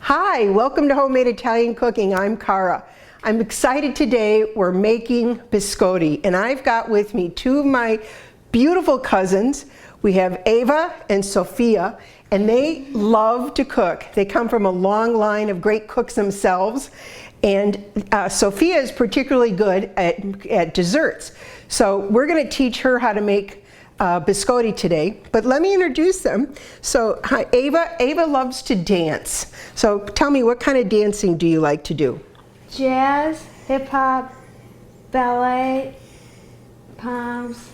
Hi, welcome to Homemade Italian Cooking. I'm Cara. I'm excited today. We're making biscotti, and I've got with me two of my beautiful cousins. We have Ava and Sophia, and they love to cook. They come from a long line of great cooks themselves, and Sophia is particularly good at desserts. So we're going to teach her how to make biscotti today, but let me introduce them. So, hi, Ava. Ava loves to dance. So tell me, what kind of dancing do you like to do? Jazz, hip hop, ballet, poms,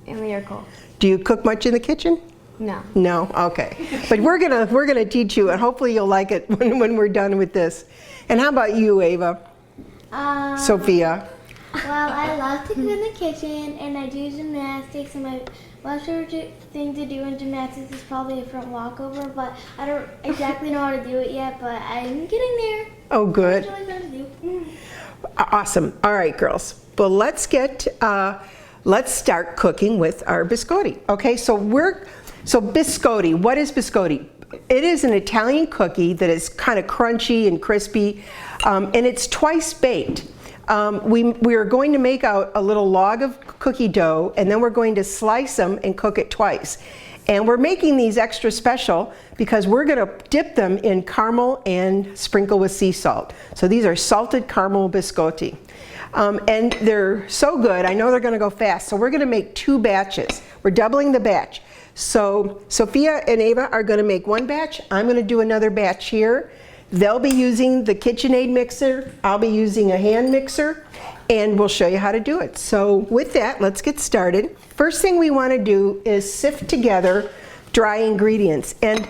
and lyrical. Do you cook much in the kitchen? No. No? Okay. But we're gonna teach you, and hopefully you'll like it when we're done with this. And how about you, Ava? Sophia? Well, I love to cook in the kitchen, and I do gymnastics, and my favorite thing to do in gymnastics is probably a front walkover, but I don't exactly know how to do it yet, but I'm getting there. Oh, good. It's really fun to do. Awesome. All right, girls. Well, let's start cooking with our biscotti. Okay, so biscotti. What is biscotti? It is an Italian cookie that is kind of crunchy and crispy, and it's twice baked. We are going to make out a little log of cookie dough, and then we're going to slice them and cook it twice. And we're making these extra special because we're going to dip them in caramel and sprinkle with sea salt. So these are salted caramel biscotti. And they're so good, I know they're going to go fast. So we're going to make 2 batches. We're doubling the batch. So Sophia and Ava are going to make 1 batch. I'm going to do another batch here. They'll be using the KitchenAid mixer. I'll be using a hand mixer, and we'll show you how to do it. So with that, let's get started. First thing we want to do is sift together dry ingredients. And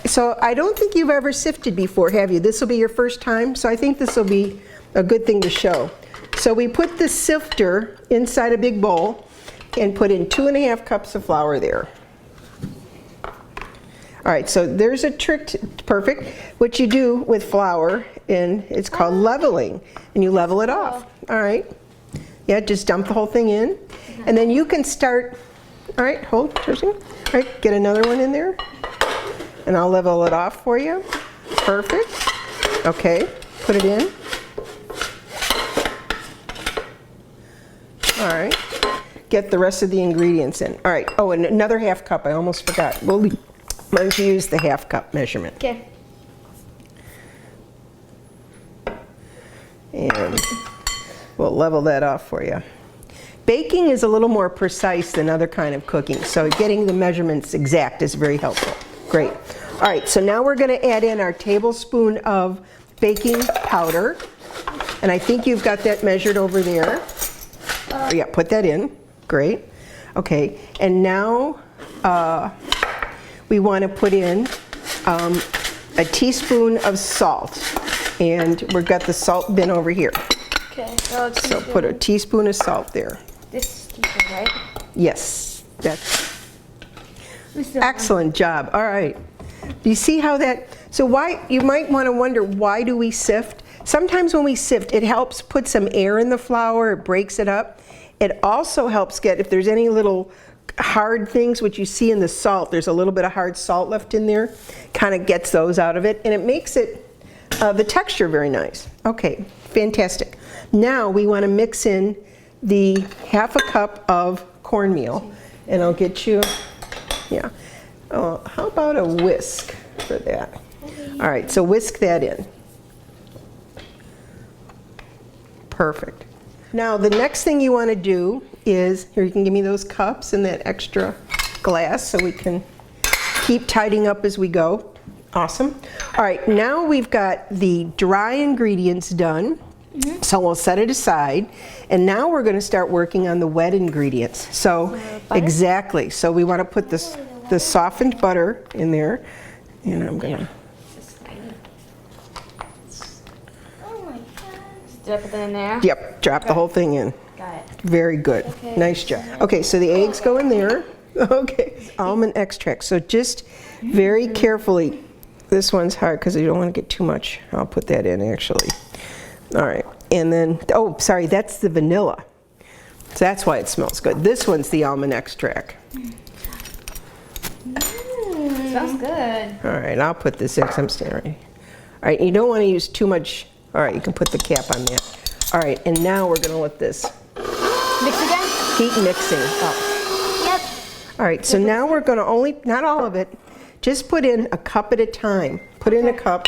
so I don't think you've ever sifted before, have you? This will be your first time, so I think this will be a good thing to show. So we put the sifter inside a big bowl and put in 2½ cups of flour there. All right, so there's a trick, perfect. What you do with flour, and it's called leveling, and you level it off. All right, yeah, just dump the whole thing in, and then you can start. All right, hold, all right, get another one in there, and I'll level it off for you. Perfect. Okay, put it in. All right, get the rest of the ingredients in. All right, oh, and another ½ cup. I almost forgot. Why don't you use the ½ cup measurement? Okay. And we'll level that off for you. Baking is a little more precise than other kind of cooking, so getting the measurements exact is very helpful. Great. All right, so now we're going to add in our tablespoon of baking powder, and I think you've got that measured over there. Yeah, put that in. Great. Okay, and now we want to put in a teaspoon of salt, and we've got the salt bin over here. Okay. So put a teaspoon of salt there. This teaspoon, right? Yes, that's excellent job. All right. Do you see how that? So why you might want to wonder, why do we sift? Sometimes when we sift, it helps put some air in the flour. It breaks it up. It also helps get, if there's any little hard things, which you see in the salt, there's a little bit of hard salt left in there, kind of gets those out of it, and it makes it the texture very nice. Okay, fantastic. Now we want to mix in the ½ cup of cornmeal, and I'll get you, yeah. How about a whisk for that? All right, so whisk that in. Perfect. Now the next thing you want to do is, here, you can give me those cups and that extra glass so we can keep tidying up as we go. Awesome. All right, now we've got the dry ingredients done, so we'll set it aside, and now we're going to start working on the wet ingredients. So exactly, so we want to put the softened butter in there, and I'm going to Drop it in there? Yep, drop the whole thing in. Got it. Very good. Okay. Nice job. Okay, so the eggs go in there. Okay, almond extract. So just very carefully, this one's hard because you don't want to get too much. I'll put that in actually. All right, and then, oh, sorry, that's the vanilla. So that's why it smells good. This one's the almond extract. Smells good. All right, I'll put this in 'cause I'm standing right. right, you don't want to use too much. All right, you can put the cap on that. All right, and now we're going to let this Mix again? keep mixing up. Yep. All right, so now we're going to only, not all of it, just put in a cup at a time. Put in a cup.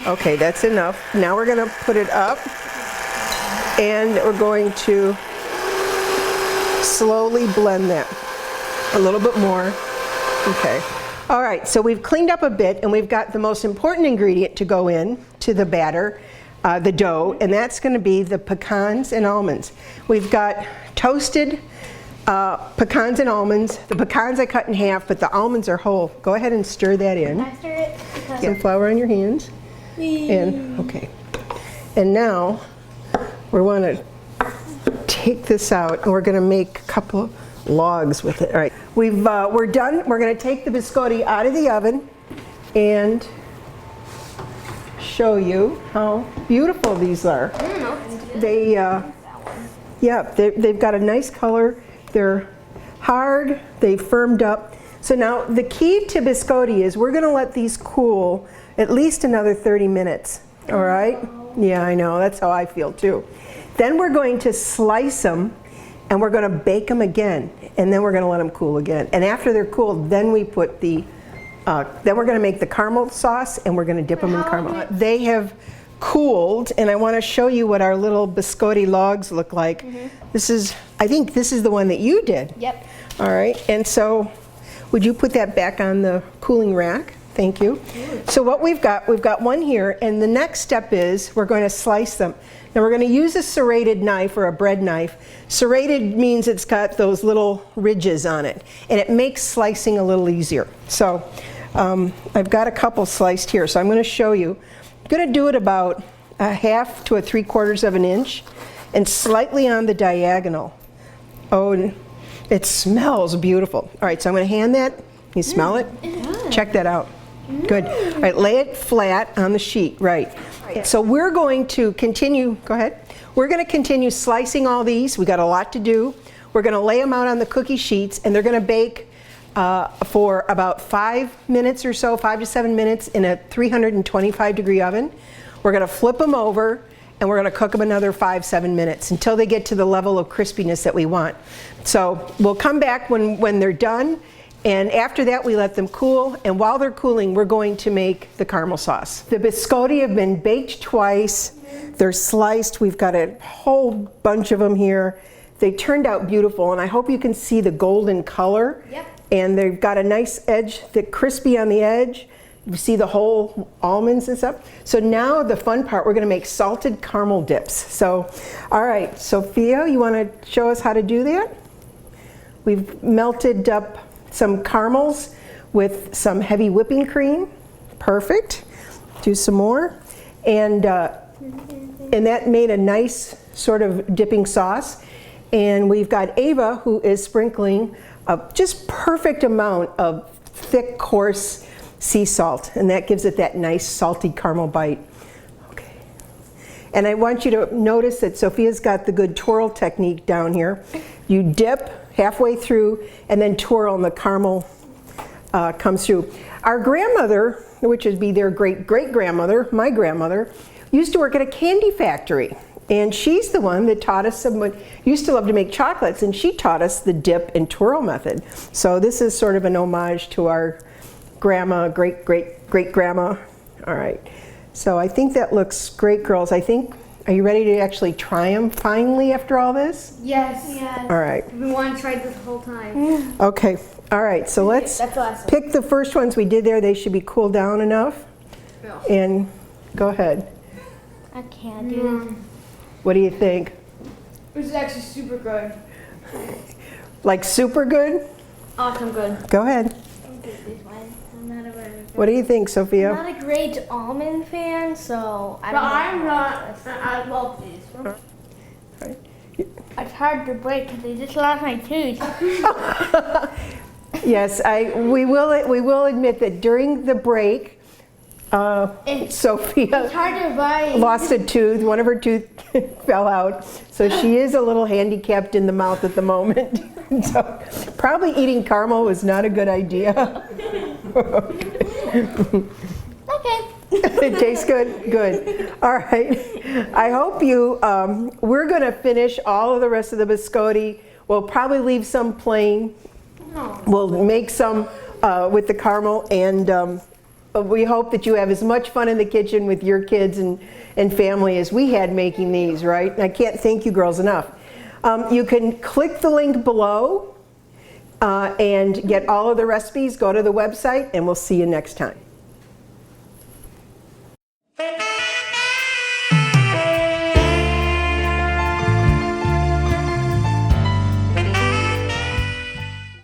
Okay, that's enough. Now we're going to put it up, and we're going to slowly blend that a little bit more. Okay. All right, so we've cleaned up a bit, and we've got the most important ingredient to go in to the batter, the dough, and that's going to be the pecans and almonds. We've got toasted pecans and almonds. The pecans I cut in half, but the almonds are whole. Go ahead and stir that in. I stir it because Some flour on your hands. And okay. And now we want to take this out, and we're going to make a couple logs with it. All right, we're done. We're going to take the biscotti out of the oven and show you how beautiful these are. They've got a nice color. They're hard. They've firmed up. So now the key to biscotti is we're going to let these cool at least another 30 minutes. All right? Yeah, I know. That's how I feel too. Then we're going to slice them, and we're going to bake them again, and then we're going to let them cool again. And after they're cooled, then we put the, then we're going to make the caramel sauce, and we're going to dip them in caramel. They have cooled, and I want to show you what our little biscotti logs look like. This is, I think this is the one that you did. Yep. All right, and so would you put that back on the cooling rack? Thank you. So what we've got one here, and the next step is we're going to slice them. Now we're going to use a serrated knife or a bread knife. Serrated means it's got those little ridges on it, and it makes slicing a little easier. So I've got a couple sliced here, so I'm going to show you. I'm going to do it about a 1/2 to 3/4 of an inch, and slightly on the diagonal. Oh, it smells beautiful. All right, so I'm going to hand that. You smell it? Check that out. Good. All right, lay it flat on the sheet. Right. So we're going to continue. Go ahead. We're going to continue slicing all these. We got a lot to do. We're going to lay them out on the cookie sheets, and they're going to bake for about 5 minutes or so, 5 to 7 minutes in a 325-degree oven. We're going to flip them over, and we're going to cook them another 5-7 minutes until they get to the level of crispiness that we want. So we'll come back when they're done. And after that, we let them cool, and while they're cooling, we're going to make the caramel sauce. The biscotti have been baked twice. They're sliced. We've got a whole bunch of them here. They turned out beautiful, and I hope you can see the golden color. Yep. And they've got a nice edge, they're crispy on the edge. You see the whole almonds and stuff. So now the fun part, we're going to make salted caramel dips. So, all right, Sophia, you want to show us how to do that? We've melted up some caramels with some heavy whipping cream. Perfect. Do some more. And that made a nice sort of dipping sauce. And we've got Ava, who is sprinkling a just perfect amount of thick, coarse sea salt. And that gives it that nice salty caramel bite. Okay. And I want you to notice that Sophia's got the good twirl technique down here. You dip halfway through and then twirl, and the caramel comes through. Our grandmother, which would be their great-great-grandmother, my grandmother, used to work at a candy factory. And she's the one that taught us, used to love to make chocolates, and she taught us the dip and twirl method. So this is sort of an homage to our grandma, great-great-great-grandma. All right. So I think that looks great, girls. Are you ready to actually try them finally after all this? Yes. All right. We want to try this the whole time. Okay. All right. So let's That's awesome. pick the first ones we did there. They should be cooled down enough. Yeah. And go ahead. I can't do it. What do you think? This is actually super good. Like super good? Awesome good. Go ahead. I'll do this one. I'm not a very What do you think, I'm Sophia? not a great almond fan, so I But don't know. I'm not. I love these. Right. It's hard to break because they just lost my tooth. Yes, we will admit that during the break, Sophia It's hard to buy. lost a tooth. One of her teeth fell out, so she is a little handicapped in the mouth at the moment. So probably eating caramel was not a good idea. Okay. It tastes good? Good. All right. I hope you, we're going to finish all of the rest of the biscotti. We'll probably leave some plain. We'll make some with the caramel, and we hope that you have as much fun in the kitchen with your kids and family as we had making these, right? And I can't thank you girls enough. You can click the link below and get all of the recipes. Go to the website, and we'll see you next time.